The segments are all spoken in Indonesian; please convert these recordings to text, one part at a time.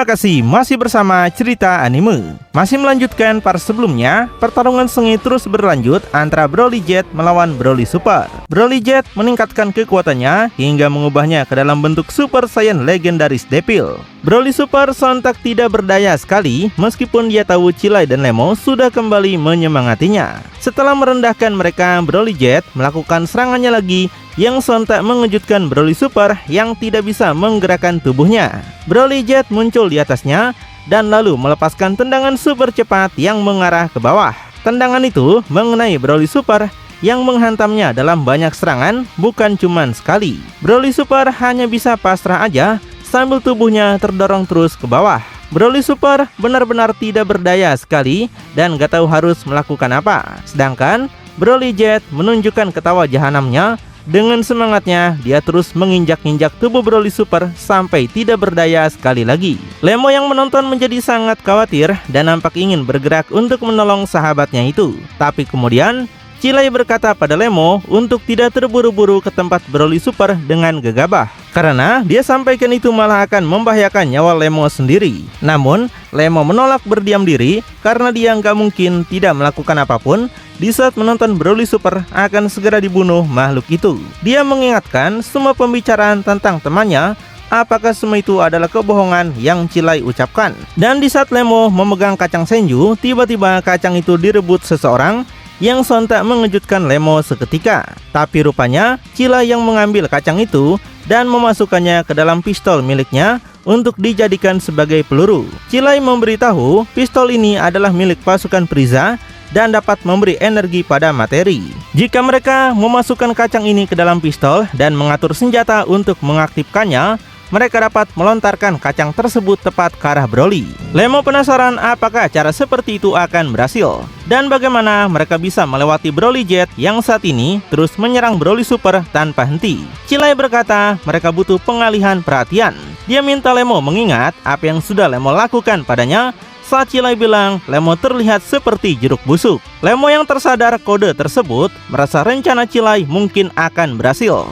Terima kasih masih bersama Cerita Anime. Masih melanjutkan part sebelumnya, pertarungan sengit terus berlanjut antara Broly Jet melawan Broly Super. Broly Jet meningkatkan kekuatannya hingga mengubahnya ke dalam bentuk Super Saiyan legendaris Devil. Broly Super sontak tidak berdaya sekali meskipun dia tahu Chilai dan Lemo sudah kembali menyemangatinya. Setelah merendahkan mereka, Broly Jet melakukan serangannya lagi yang sontak mengejutkan Broly Super yang tidak bisa menggerakkan tubuhnya. Broly Jet muncul di atasnya dan lalu melepaskan tendangan super cepat yang mengarah ke bawah. Tendangan itu mengenai Broly Super yang menghantamnya dalam banyak serangan, bukan cuman sekali. Broly Super hanya bisa pasrah aja sambil tubuhnya terdorong terus ke bawah. Broly Super benar-benar tidak berdaya sekali dan gak tahu harus melakukan apa. Sedangkan Broly Jet menunjukkan ketawa jahanamnya. Dengan semangatnya, dia terus menginjak-injak tubuh Broly Super sampai tidak berdaya sekali lagi. Lemo yang menonton menjadi sangat khawatir dan nampak ingin bergerak untuk menolong sahabatnya itu. Tapi kemudian, Chilai berkata pada Lemo untuk tidak terburu-buru ke tempat Broly Super dengan gegabah. Karena dia sampaikan itu malah akan membahayakan nyawa Lemo sendiri. Namun, Lemo menolak berdiam diri karena dia nggak mungkin tidak melakukan apapun. Di saat menonton Broly Super akan segera dibunuh makhluk itu. Dia mengingatkan semua pembicaraan tentang temannya, apakah semua itu adalah kebohongan yang Chilai ucapkan. Dan di saat Lemo memegang kacang Senju, tiba-tiba kacang itu direbut seseorang yang sontak mengejutkan Lemo seketika. Tapi rupanya Chilai yang mengambil kacang itu dan memasukkannya ke dalam pistol miliknya untuk dijadikan sebagai peluru. Chilai memberitahu pistol ini adalah milik pasukan Frieza dan dapat memberi energi pada materi. Jika mereka memasukkan kacang ini ke dalam pistol dan mengatur senjata untuk mengaktifkannya, mereka dapat melontarkan kacang tersebut tepat ke arah Broly. Lemo penasaran apakah cara seperti itu akan berhasil dan bagaimana mereka bisa melewati Broly Jet yang saat ini terus menyerang Broly Super tanpa henti. Chilai berkata mereka butuh pengalihan perhatian. Dia minta Lemo mengingat apa yang sudah Lemo lakukan padanya saat Chilai bilang Lemo terlihat seperti jeruk busuk. Lemo yang tersadar kode tersebut merasa rencana Chilai mungkin akan berhasil.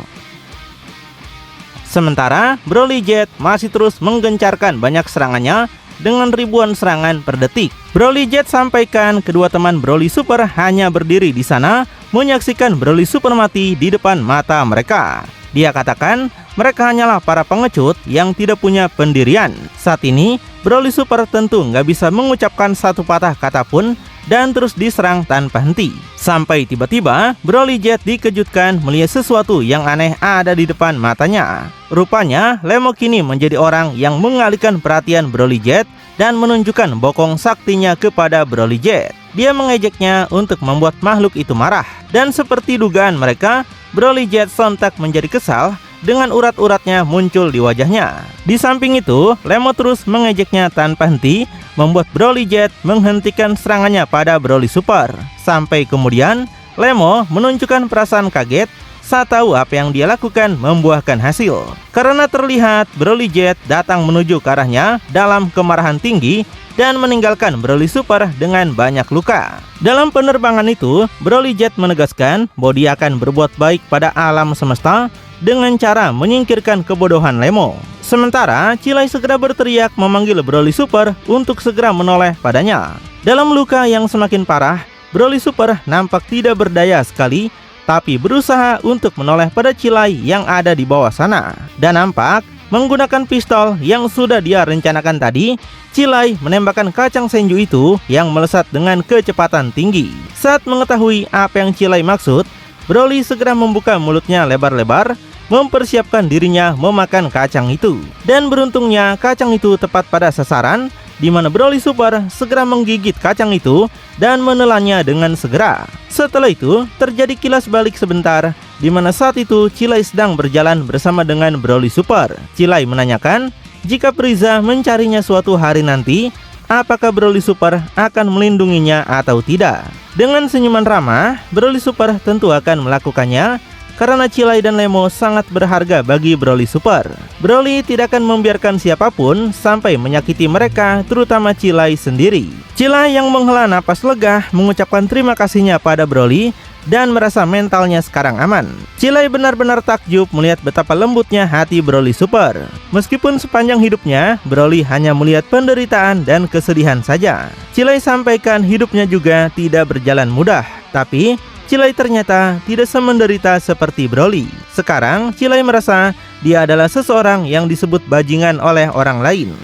Sementara Broly Jet masih terus menggencarkan banyak serangannya dengan ribuan serangan per detik. Broly Jet sampaikan kedua teman Broly Super hanya berdiri di sana menyaksikan Broly Super mati di depan mata mereka. Dia katakan mereka hanyalah para pengecut yang tidak punya pendirian. Saat ini Broly Super tentu nggak bisa mengucapkan satu patah kata pun dan terus diserang tanpa henti. Sampai tiba-tiba Broly Jet dikejutkan melihat sesuatu yang aneh ada di depan matanya. Rupanya Lemo kini menjadi orang yang mengalihkan perhatian Broly Jet dan menunjukkan bokong saktinya kepada Broly Jet. Dia mengejeknya untuk membuat makhluk itu marah. Dan seperti dugaan mereka, Broly Jet sontak menjadi kesal dengan urat-uratnya muncul di wajahnya. Di samping itu, Lemo terus mengejeknya tanpa henti, membuat Broly Jet menghentikan serangannya pada Broly Super. Sampai kemudian, Lemo menunjukkan perasaan kaget saat tahu apa yang dia lakukan membuahkan hasil. Karena terlihat Broly Jet datang menuju ke arahnya dalam kemarahan tinggi dan meninggalkan Broly Super dengan banyak luka. Dalam penerbangan itu, Broly Jet menegaskan bahwa dia akan berbuat baik pada alam semesta dengan cara menyingkirkan kebodohan Lemo. Sementara Chilai segera berteriak memanggil Broly Super untuk segera menoleh padanya. Dalam luka yang semakin parah, Broly Super nampak tidak berdaya sekali, tapi berusaha untuk menoleh pada Chilai yang ada di bawah sana. Dan nampak menggunakan pistol yang sudah dia rencanakan tadi, Chilai menembakkan kacang Senju itu yang melesat dengan kecepatan tinggi. Saat mengetahui apa yang Chilai maksud, Broly segera membuka mulutnya lebar-lebar, mempersiapkan dirinya memakan kacang itu. Dan beruntungnya kacang itu tepat pada sasaran, di mana Broly Super segera menggigit kacang itu dan menelannya dengan segera. Setelah itu terjadi kilas balik sebentar, di mana saat itu Chilai sedang berjalan bersama dengan Broly Super. Chilai menanyakan jika Frieza mencarinya suatu hari nanti, apakah Broly Super akan melindunginya atau tidak. Dengan senyuman ramah, Broly Super tentu akan melakukannya karena Chilai dan Lemo sangat berharga bagi Broly Super. Broly tidak akan membiarkan siapapun sampai menyakiti mereka, terutama Chilai sendiri. Chilai yang menghela napas lega mengucapkan terima kasihnya pada Broly dan merasa mentalnya sekarang aman. Chilai benar-benar takjub melihat betapa lembutnya hati Broly Super. Meskipun sepanjang hidupnya, Broly hanya melihat penderitaan dan kesedihan saja. Chilai sampaikan hidupnya juga tidak berjalan mudah, tapi Chilai ternyata tidak semenderita seperti Broly. Sekarang, Chilai merasa dia adalah seseorang yang disebut bajingan oleh orang lain.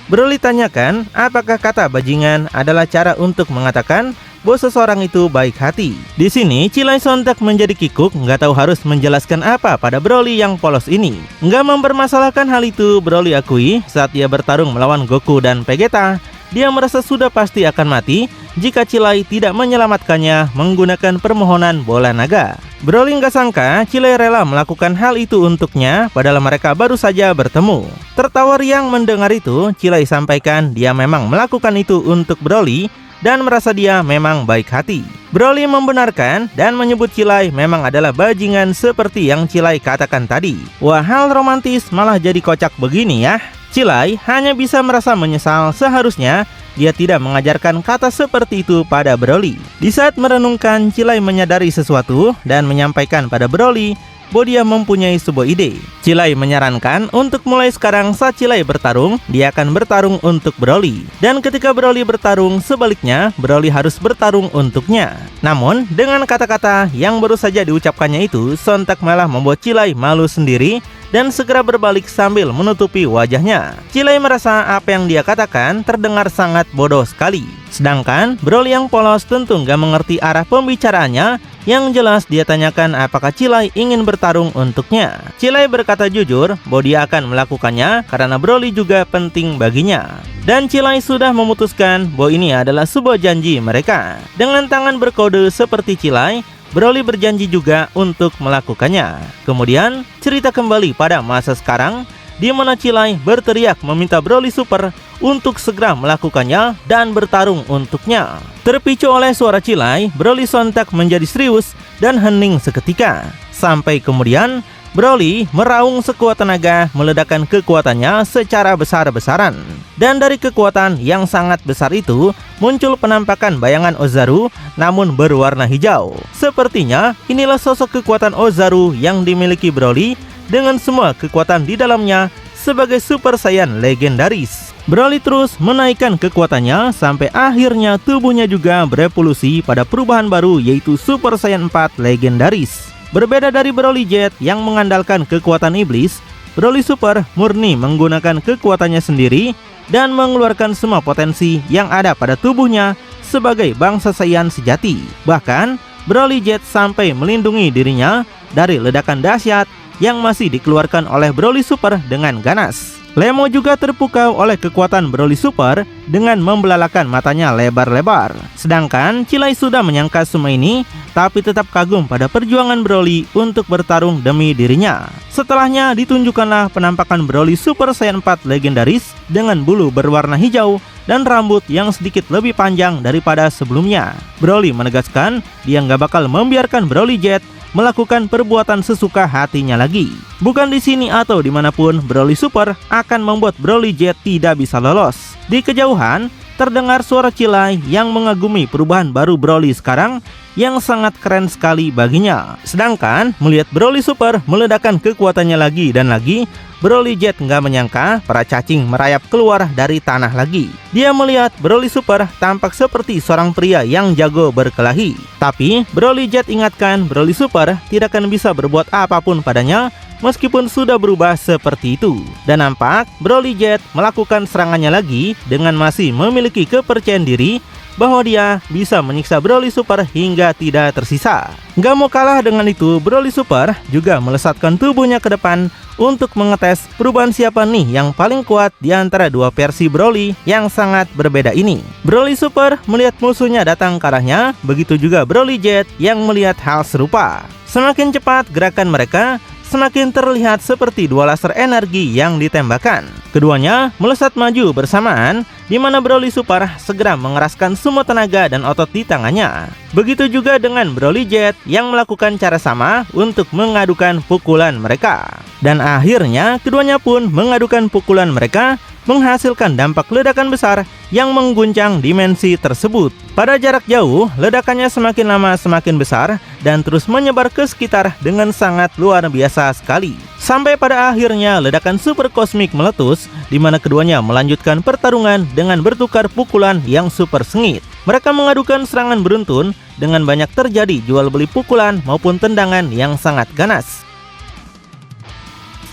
Broly tanyakan, apakah kata bajingan adalah cara untuk mengatakan bahwa seseorang itu baik hati. Di sini, Chilai sontak menjadi kikuk, nggak tahu harus menjelaskan apa pada Broly yang polos ini. Nggak mempermasalahkan hal itu, Broly akui saat dia bertarung melawan Goku dan Vegeta, dia merasa sudah pasti akan mati jika Chilai tidak menyelamatkannya menggunakan permohonan bola naga. Broly nggak sangka Chilai rela melakukan hal itu untuknya, padahal mereka baru saja bertemu. Tertawa riang mendengar itu, Chilai sampaikan dia memang melakukan itu untuk Broly dan merasa dia memang baik hati. Broly membenarkan dan menyebut Chilai memang adalah bajingan seperti yang Chilai katakan tadi. Wah, hal romantis malah jadi kocak begini ya. Chilai hanya bisa merasa menyesal, seharusnya dia tidak mengajarkan kata seperti itu pada Broly. Di saat merenungkan, Chilai menyadari sesuatu dan menyampaikan pada Broly bahwa dia mempunyai sebuah ide. Chilai menyarankan untuk mulai sekarang saat Chilai bertarung, dia akan bertarung untuk Broly. Dan ketika Broly bertarung, sebaliknya Broly harus bertarung untuknya. Namun, dengan kata-kata yang baru saja diucapkannya itu, sontak malah membuat Chilai malu sendiri dan segera berbalik sambil menutupi wajahnya. Chilai merasa apa yang dia katakan terdengar sangat bodoh sekali. Sedangkan Broly yang polos tentu nggak mengerti arah pembicaraannya. Yang jelas dia tanyakan apakah Chilai ingin bertarung untuknya. Chilai berkata jujur bahwa dia akan melakukannya karena Broly juga penting baginya. Dan Chilai sudah memutuskan bahwa ini adalah sebuah janji mereka. Dengan tangan berkode seperti Chilai, Broly berjanji juga untuk melakukannya. Kemudian cerita kembali pada masa sekarang, di mana Chilai berteriak meminta Broly Super untuk segera melakukannya dan bertarung untuknya. Terpicu oleh suara Chilai, Broly sontak menjadi serius dan hening seketika. Sampai kemudian Broly meraung sekuat tenaga, meledakkan kekuatannya secara besar-besaran. Dan dari kekuatan yang sangat besar itu muncul penampakan bayangan Ozaru namun berwarna hijau. Sepertinya inilah sosok kekuatan Ozaru yang dimiliki Broly dengan semua kekuatan di dalamnya sebagai Super Saiyan legendaris. Broly terus menaikkan kekuatannya sampai akhirnya tubuhnya juga berevolusi pada perubahan baru yaitu Super Saiyan 4 legendaris. Berbeda dari Broly Jet yang mengandalkan kekuatan iblis, Broly Super murni menggunakan kekuatannya sendiri dan mengeluarkan semua potensi yang ada pada tubuhnya sebagai bangsa Saiyan sejati. Bahkan, Broly Jet sampai melindungi dirinya dari ledakan dahsyat yang masih dikeluarkan oleh Broly Super dengan ganas. Lemo juga terpukau oleh kekuatan Broly Super dengan membelalakan matanya lebar-lebar. Sedangkan Chilai sudah menyangka semua ini, tapi tetap kagum pada perjuangan Broly untuk bertarung demi dirinya. Setelahnya ditunjukkanlah penampakan Broly Super Saiyan 4 legendaris dengan bulu berwarna hijau dan rambut yang sedikit lebih panjang daripada sebelumnya. Broly menegaskan dia nggak bakal membiarkan Broly Jet melakukan perbuatan sesuka hatinya lagi. Bukan di sini atau dimanapun, Broly Super akan membuat Broly Jet tidak bisa lolos. Di kejauhan, terdengar suara Chilai yang mengagumi perubahan baru Broly sekarang yang sangat keren sekali baginya. Sedangkan melihat Broly Super meledakkan kekuatannya lagi dan lagi, Broly Jet nggak menyangka para cacing merayap keluar dari tanah lagi. Dia melihat Broly Super tampak seperti seorang pria yang jago berkelahi. Tapi Broly Jet ingatkan Broly Super tidak akan bisa berbuat apapun padanya meskipun sudah berubah seperti itu. Dan nampak Broly Jet melakukan serangannya lagi dengan masih memiliki kepercayaan diri bahwa dia bisa menyiksa Broly Super hingga tidak tersisa. Gak mau kalah dengan itu, Broly Super juga melesatkan tubuhnya ke depan untuk mengetes perubahan siapa nih yang paling kuat di antara dua versi Broly yang sangat berbeda ini. Broly Super melihat musuhnya datang ke arahnya, begitu juga Broly Jet yang melihat hal serupa. Semakin cepat gerakan mereka, semakin terlihat seperti dua laser energi yang ditembakkan. Keduanya melesat maju bersamaan, di mana Broly Super segera mengeraskan semua tenaga dan otot di tangannya. Begitu juga dengan Broly Jet yang melakukan cara sama untuk mengadukan pukulan mereka. Dan akhirnya keduanya pun mengadukan pukulan mereka menghasilkan dampak ledakan besar yang mengguncang dimensi tersebut. Pada jarak jauh, ledakannya semakin lama semakin besar dan terus menyebar ke sekitar dengan sangat luar biasa sekali. Sampai pada akhirnya ledakan super kosmik meletus, di mana keduanya melanjutkan pertarungan dengan bertukar pukulan yang super sengit. Mereka mengadukan serangan beruntun dengan banyak terjadi jual beli pukulan maupun tendangan yang sangat ganas.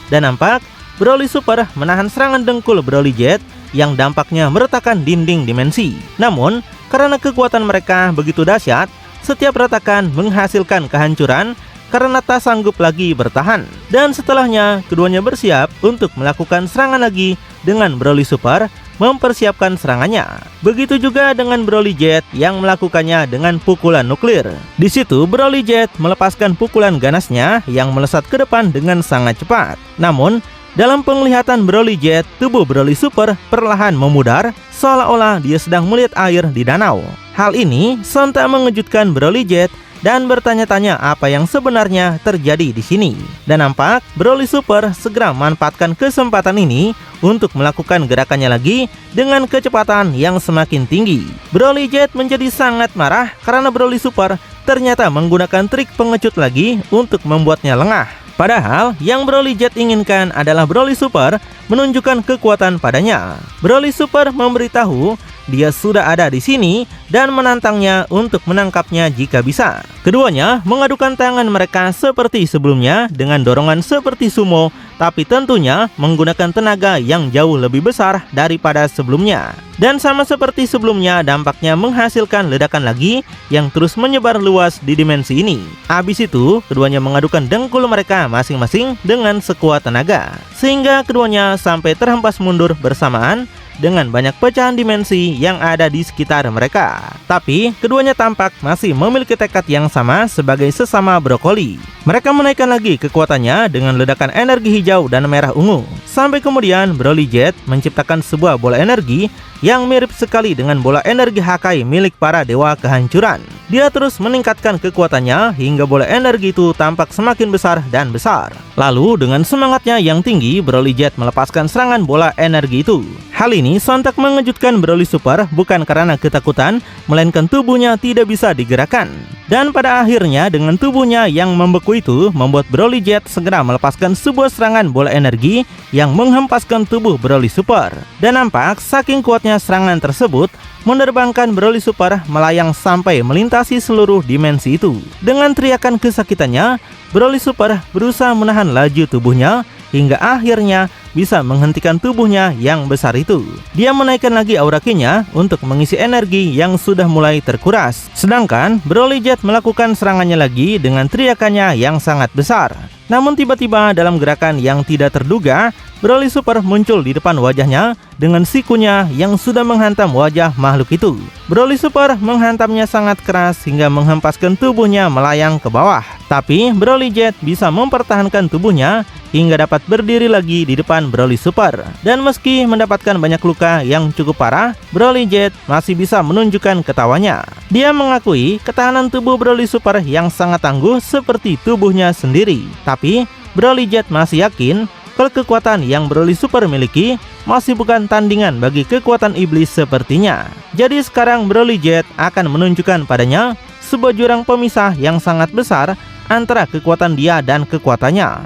Dan nampak Broly Super menahan serangan dengkul Broly Jet yang dampaknya meretakan dinding dimensi. Namun, karena kekuatan mereka begitu dahsyat, setiap retakan menghasilkan kehancuran karena tak sanggup lagi bertahan. Dan setelahnya, keduanya bersiap untuk melakukan serangan lagi dengan Broly Super mempersiapkan serangannya. Begitu juga dengan Broly Jet yang melakukannya dengan pukulan nuklir. Di situ Broly Jet melepaskan pukulan ganasnya yang melesat ke depan dengan sangat cepat. Namun, dalam penglihatan Broly Jet, tubuh Broly Super perlahan memudar seolah-olah dia sedang melihat air di danau. Hal ini sontak mengejutkan Broly Jet dan bertanya-tanya apa yang sebenarnya terjadi di sini. Dan nampak Broly Super segera memanfaatkan kesempatan ini untuk melakukan gerakannya lagi dengan kecepatan yang semakin tinggi. Broly Jet menjadi sangat marah karena Broly Super ternyata menggunakan trik pengecut lagi untuk membuatnya lengah. Padahal yang Broly Jet inginkan adalah Broly Super menunjukkan kekuatan padanya. Broly Super memberitahu dia sudah ada di sini dan menantangnya untuk menangkapnya jika bisa. Keduanya mengadukan tangan mereka seperti sebelumnya dengan dorongan seperti sumo, tapi tentunya menggunakan tenaga yang jauh lebih besar daripada sebelumnya. Dan sama seperti sebelumnya, dampaknya menghasilkan ledakan lagi yang terus menyebar luas di dimensi ini. Habis itu, keduanya mengadukan dengkul mereka masing-masing dengan sekuat tenaga, sehingga keduanya sampai terhempas mundur bersamaan dengan banyak pecahan dimensi yang ada di sekitar mereka. Tapi, keduanya tampak masih memiliki tekad yang sama sebagai sesama brokoli. Mereka menaikkan lagi kekuatannya dengan ledakan energi hijau dan merah ungu. Sampai kemudian Broly Jet menciptakan sebuah bola energi yang mirip sekali dengan bola energi Hakai milik para dewa kehancuran. Dia terus meningkatkan kekuatannya hingga bola energi itu tampak semakin besar dan besar. Lalu dengan semangatnya yang tinggi, Broly Jet melepaskan serangan bola energi itu. Hal ini sontak mengejutkan Broly Super bukan karena ketakutan, melainkan tubuhnya tidak bisa digerakkan. Dan pada akhirnya dengan tubuhnya yang membeku itu membuat Broly Jet segera melepaskan sebuah serangan bola energi yang menghempaskan tubuh Broly Super. Dan nampak saking kuatnya serangan tersebut menerbangkan Broly Super melayang sampai melintasi seluruh dimensi itu. Dengan teriakan kesakitannya, Broly Super berusaha menahan laju tubuhnya hingga akhirnya bisa menghentikan tubuhnya yang besar itu. Dia menaikkan lagi aura Ki-nya untuk mengisi energi yang sudah mulai terkuras. Sedangkan Broly Jet melakukan serangannya lagi dengan teriakannya yang sangat besar. Namun tiba-tiba dalam gerakan yang tidak terduga, Broly Super muncul di depan wajahnya dengan sikunya yang sudah menghantam wajah makhluk itu. Broly Super menghantamnya sangat keras hingga menghempaskan tubuhnya melayang ke bawah. Tapi Broly Jet bisa mempertahankan tubuhnya hingga dapat berdiri lagi di depan Broly Super. Dan meski mendapatkan banyak luka yang cukup parah, Broly Jet masih bisa menunjukkan ketawanya. Dia mengakui ketahanan tubuh Broly Super yang sangat tangguh seperti tubuhnya sendiri. Tapi Broly Jet masih yakin kalau kekuatan yang Broly Super miliki masih bukan tandingan bagi kekuatan iblis sepertinya. Jadi sekarang Broly Jet akan menunjukkan padanya sebuah jurang pemisah yang sangat besar antara kekuatan dia dan kekuatannya.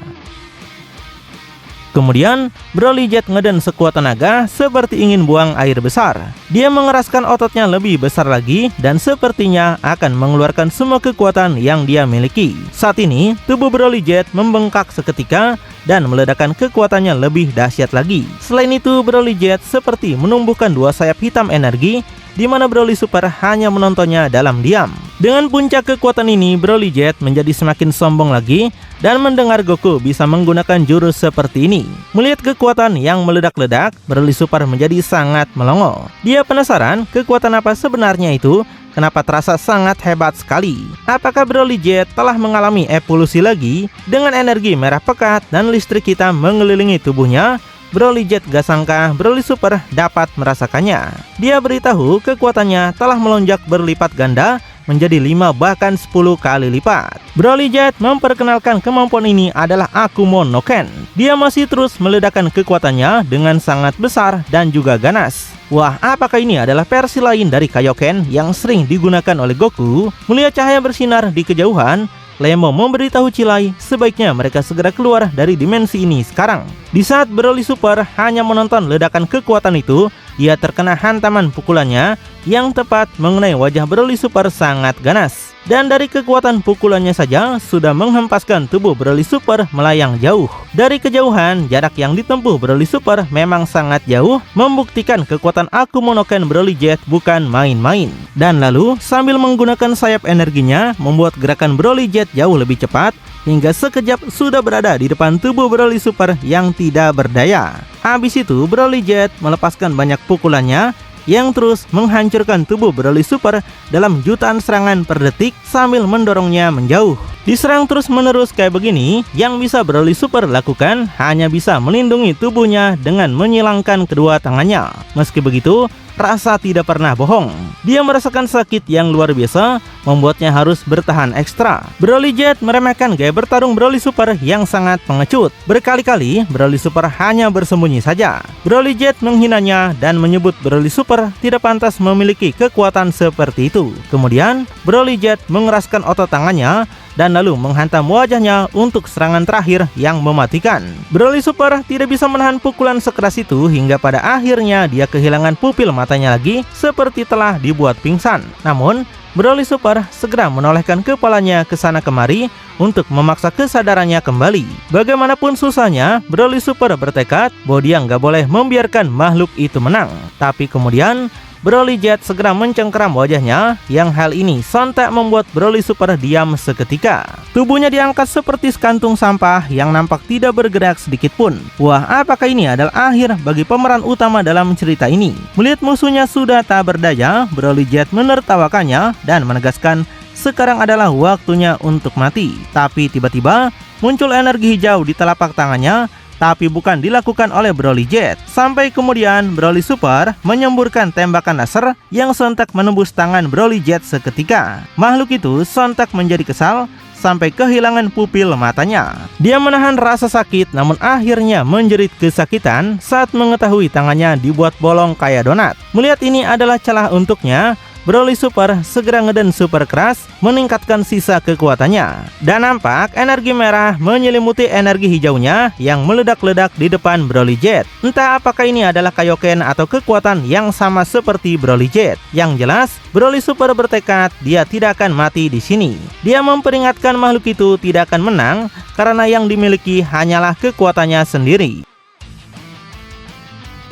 Kemudian, Broly Jet ngeden sekuat tenaga seperti ingin buang air besar. Dia mengeraskan ototnya lebih besar lagi dan sepertinya akan mengeluarkan semua kekuatan yang dia miliki. Saat ini, tubuh Broly Jet membengkak seketika dan meledakkan kekuatannya lebih dahsyat lagi. Selain itu, Broly Jet seperti menumbuhkan dua sayap hitam energi, di mana Broly Super hanya menontonnya dalam diam. Dengan puncak kekuatan ini, Broly Jet menjadi semakin sombong lagi dan mendengar Goku bisa menggunakan jurus seperti ini. Melihat kekuatan yang meledak-ledak, Broly Super menjadi sangat melongo. Dia penasaran kekuatan apa sebenarnya itu, kenapa terasa sangat hebat sekali. Apakah Broly Jet telah mengalami evolusi lagi dengan energi merah pekat dan listrik hitam mengelilingi tubuhnya? Broly Jet gak sangka Broly Super dapat merasakannya. Dia beritahu kekuatannya telah melonjak berlipat ganda menjadi 5 bahkan 10 kali lipat. Broly Jet memperkenalkan kemampuan ini adalah Akuma no Ken. Dia masih terus meledakkan kekuatannya dengan sangat besar dan juga ganas. Wah, apakah ini adalah versi lain dari Kaioken yang sering digunakan oleh Goku? Melihat cahaya bersinar di kejauhan, Lemon memberitahu Cilai sebaiknya mereka segera keluar dari dimensi ini sekarang. Di saat Broly Super hanya menonton ledakan kekuatan itu, ia terkena hantaman pukulannya yang tepat mengenai wajah Broly Super sangat ganas. Dan dari kekuatan pukulannya saja sudah menghempaskan tubuh Broly Super melayang jauh. Dari kejauhan, jarak yang ditempuh Broly Super memang sangat jauh, membuktikan kekuatan Akuma no Ken Broly Jet bukan main-main. Dan lalu, sambil menggunakan sayap energinya, membuat gerakan Broly Jet jauh lebih cepat, hingga sekejap sudah berada di depan tubuh Broly Super yang tidak berdaya. Habis itu, Broly Jet melepaskan banyak pukulannya yang terus menghancurkan tubuh Broly Super dalam jutaan serangan per detik sambil mendorongnya menjauh. Diserang terus-menerus kayak begini, yang bisa Broly Super lakukan hanya bisa melindungi tubuhnya dengan menyilangkan kedua tangannya. Meski begitu, rasa tidak pernah bohong. Dia merasakan sakit yang luar biasa, membuatnya harus bertahan ekstra. Broly Jet meremehkan gaya bertarung Broly Super yang sangat pengecut. Berkali-kali, Broly Super hanya bersembunyi saja. Broly Jet menghinanya dan menyebut Broly Super tidak pantas memiliki kekuatan seperti itu. Kemudian, Broly Jet mengeraskan otot tangannya dan lalu menghantam wajahnya untuk serangan terakhir yang mematikan. Broly Super tidak bisa menahan pukulan sekeras itu hingga pada akhirnya dia kehilangan pupil matanya lagi seperti telah dibuat pingsan. Namun, Broly Super segera menolehkan kepalanya ke sana kemari untuk memaksa kesadarannya kembali. Bagaimanapun susahnya, Broly Super bertekad bahwa dia nggak boleh membiarkan makhluk itu menang. Tapi kemudian, Broly Jet segera mencengkeram wajahnya, yang hal ini sontak membuat Broly Super diam seketika. Tubuhnya diangkat seperti sekantung sampah yang nampak tidak bergerak sedikit pun. Wah, apakah ini adalah akhir bagi pemeran utama dalam cerita ini? Melihat musuhnya sudah tak berdaya, Broly Jet menertawakannya dan menegaskan sekarang adalah waktunya untuk mati. Tapi tiba-tiba muncul energi hijau di telapak tangannya, tapi bukan dilakukan oleh Broly Jet. Sampai kemudian Broly Super menyemburkan tembakan laser yang sontak menembus tangan Broly Jet seketika. Makhluk itu sontak menjadi kesal sampai kehilangan pupil matanya. Dia menahan rasa sakit namun akhirnya menjerit kesakitan saat mengetahui tangannya dibuat bolong kayak donat. Melihat ini adalah celah untuknya, Broly Super segera ngeden super keras meningkatkan sisa kekuatannya. Dan nampak energi merah menyelimuti energi hijaunya yang meledak-ledak di depan Broly Jet. Entah apakah ini adalah Kaioken atau kekuatan yang sama seperti Broly Jet. Yang jelas, Broly Super bertekad dia tidak akan mati di sini. Dia memperingatkan makhluk itu tidak akan menang karena yang dimiliki hanyalah kekuatannya sendiri.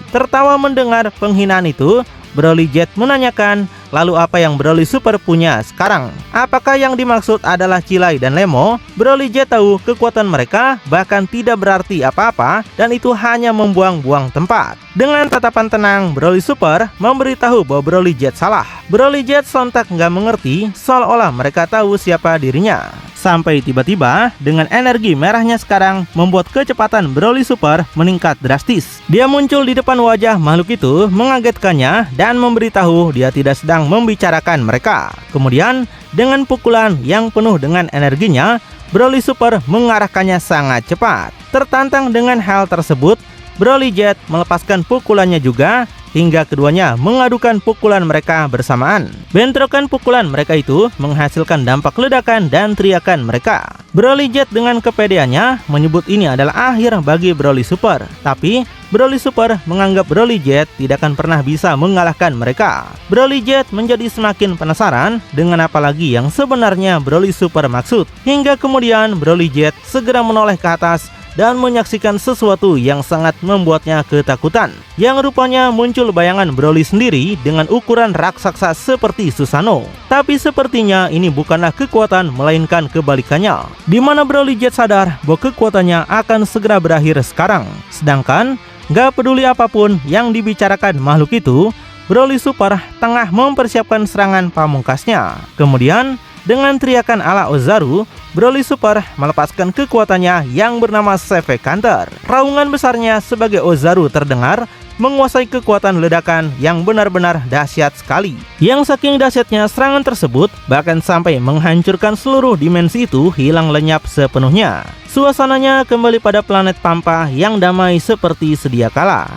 Tertawa mendengar penghinaan itu, Broly Jet menanyakan, lalu apa yang Broly Super punya sekarang? Apakah yang dimaksud adalah Cilai dan Lemo? Broly Jet tahu kekuatan mereka bahkan tidak berarti apa-apa dan itu hanya membuang-buang tempat. Dengan tatapan tenang, Broly Super memberitahu bahwa Broly Jet salah. Broly Jet sontak nggak mengerti, seolah-olah mereka tahu siapa dirinya. Sampai tiba-tiba, dengan energi merahnya sekarang membuat kecepatan Broly Super meningkat drastis. Dia muncul di depan wajah makhluk itu, mengagetkannya dan memberitahu dia tidak sedang membicarakan mereka. Kemudian, dengan pukulan yang penuh dengan energinya, Broly Super mengarahkannya sangat cepat. Tertantang dengan hal tersebut, Broly Jet melepaskan pukulannya juga, hingga keduanya mengadukan pukulan mereka bersamaan. Bentrokan pukulan mereka itu menghasilkan dampak ledakan dan teriakan mereka. Broly Jet dengan kepedeannya menyebut ini adalah akhir bagi Broly Super. Tapi Broly Super menganggap Broly Jet tidak akan pernah bisa mengalahkan mereka. Broly Jet menjadi semakin penasaran dengan apa lagi yang sebenarnya Broly Super maksud. Hingga kemudian Broly Jet segera menoleh ke atas dan menyaksikan sesuatu yang sangat membuatnya ketakutan. Yang rupanya muncul bayangan Broly sendiri dengan ukuran raksasa seperti Susanoo. Tapi sepertinya ini bukanlah kekuatan melainkan kebalikannya, di mana Broly Jet sadar bahwa kekuatannya akan segera berakhir sekarang. Sedangkan gak peduli apapun yang dibicarakan makhluk itu, Broly Super tengah mempersiapkan serangan pamungkasnya. Kemudian Dengan teriakan ala Ozaru, Broly Super melepaskan kekuatannya yang bernama Seve Counter. Raungan besarnya sebagai Ozaru terdengar, menguasai kekuatan ledakan yang benar-benar dahsyat sekali. Yang saking dahsyatnya serangan tersebut, bahkan sampai menghancurkan seluruh dimensi itu hilang lenyap sepenuhnya. Suasananya kembali pada planet Pampa yang damai seperti sedia kala.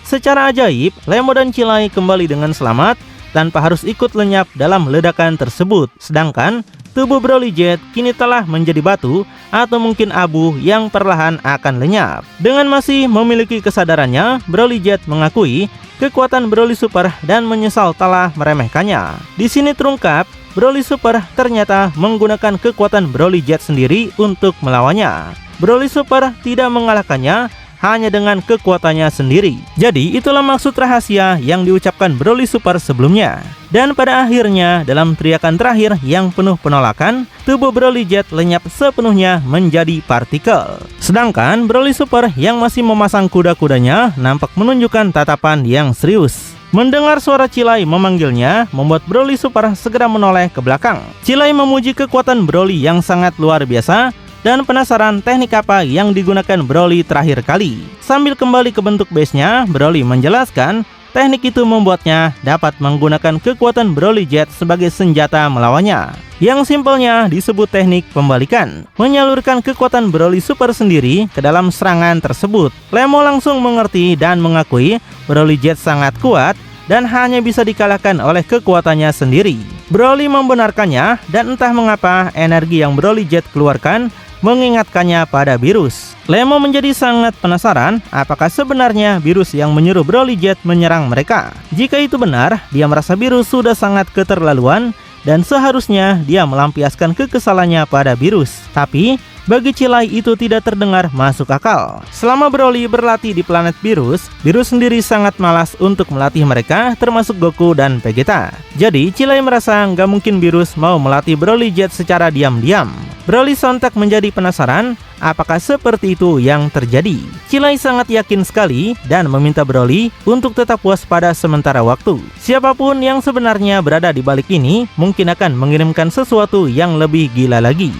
Secara ajaib, Lemo dan Cilai kembali dengan selamat tanpa harus ikut lenyap dalam ledakan tersebut. Sedangkan tubuh Broly Jet kini telah menjadi batu atau mungkin abu yang perlahan akan lenyap. Dengan masih memiliki kesadarannya, Broly Jet mengakui kekuatan Broly Super dan menyesal telah meremehkannya. Di sini terungkap, Broly Super ternyata menggunakan kekuatan Broly Jet sendiri untuk melawannya. Broly Super tidak mengalahkannya hanya dengan kekuatannya sendiri. Jadi itulah maksud rahasia yang diucapkan Broly Super sebelumnya. Dan pada akhirnya dalam teriakan terakhir yang penuh penolakan, tubuh Broly Jet lenyap sepenuhnya menjadi partikel. Sedangkan Broly Super yang masih memasang kuda-kudanya nampak menunjukkan tatapan yang serius. Mendengar suara Cilai memanggilnya, membuat Broly Super segera menoleh ke belakang. Cilai memuji kekuatan Broly yang sangat luar biasa dan penasaran teknik apa yang digunakan Broly terakhir kali. Sambil kembali ke bentuk base-nya, Broly menjelaskan teknik itu membuatnya dapat menggunakan kekuatan Broly Jet sebagai senjata melawannya. Yang simpelnya disebut teknik pembalikan, menyalurkan kekuatan Broly Super sendiri ke dalam serangan tersebut. Lemo langsung mengerti dan mengakui Broly Jet sangat kuat dan hanya bisa dikalahkan oleh kekuatannya sendiri. Broly membenarkannya dan entah mengapa energi yang Broly Jet keluarkan mengingatkannya pada Beerus. Lemo menjadi sangat penasaran apakah sebenarnya Beerus yang menyuruh Broly Jet menyerang mereka. Jika itu benar, dia merasa Beerus sudah sangat keterlaluan dan seharusnya dia melampiaskan kekesalannya pada Beerus. Tapi bagi Cilai itu tidak terdengar masuk akal. Selama Broly berlatih di planet Beerus, Beerus sendiri sangat malas untuk melatih mereka, termasuk Goku dan Vegeta. Jadi Cilai merasa nggak mungkin Beerus mau melatih Broly Jet secara diam-diam. Broly sontak menjadi penasaran apakah seperti itu yang terjadi. Cilai sangat yakin sekali dan meminta Broly untuk tetap waspada sementara waktu. Siapapun yang sebenarnya berada di balik ini mungkin akan mengirimkan sesuatu yang lebih gila lagi.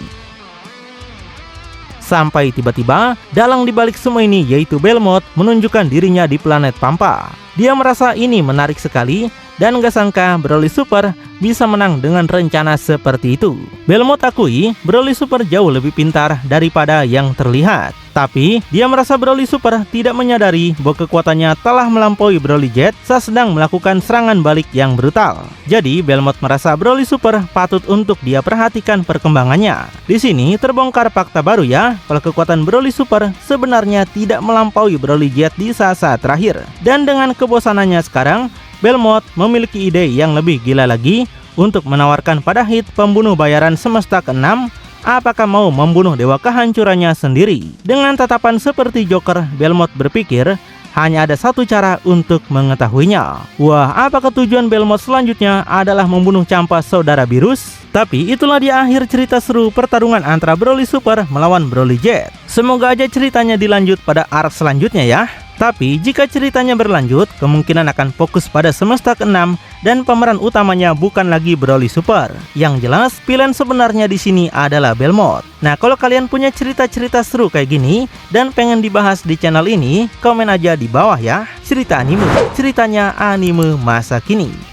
Sampai tiba-tiba, dalang dibalik semua ini yaitu Belmont menunjukkan dirinya di planet Pampa. Dia merasa ini menarik sekali dan gak sangka Broly Super bisa menang dengan rencana seperti itu. Belmont akui Broly Super jauh lebih pintar daripada yang terlihat. Tapi dia merasa Broly Super tidak menyadari bahwa kekuatannya telah melampaui Broly Jet saat sedang melakukan serangan balik yang brutal. Jadi Belmont merasa Broly Super patut untuk dia perhatikan perkembangannya. Di sini terbongkar fakta baru ya, kalau kekuatan Broly Super sebenarnya tidak melampaui Broly Jet di saat-saat terakhir. Dan dengan kebosanannya sekarang, Belmont memiliki ide yang lebih gila lagi untuk menawarkan pada Hit pembunuh bayaran semesta ke-6 apakah mau membunuh dewa kehancurannya sendiri. Dengan tatapan seperti Joker, Belmont berpikir hanya ada satu cara untuk mengetahuinya. Wah, apakah tujuan Belmont selanjutnya adalah membunuh campas saudara Beerus? Tapi itulah di akhir cerita seru pertarungan antara Broly Super melawan Broly Jet. Semoga aja ceritanya dilanjut pada arc selanjutnya ya. Tapi jika ceritanya berlanjut, kemungkinan akan fokus pada semesta ke-6 dan pemeran utamanya bukan lagi Broly Super. Yang jelas, pilihan sebenarnya di sini adalah Belmont. Nah, kalau kalian punya cerita-cerita seru kayak gini dan pengen dibahas di channel ini, komen aja di bawah ya. Cerita anime, ceritanya anime masa kini.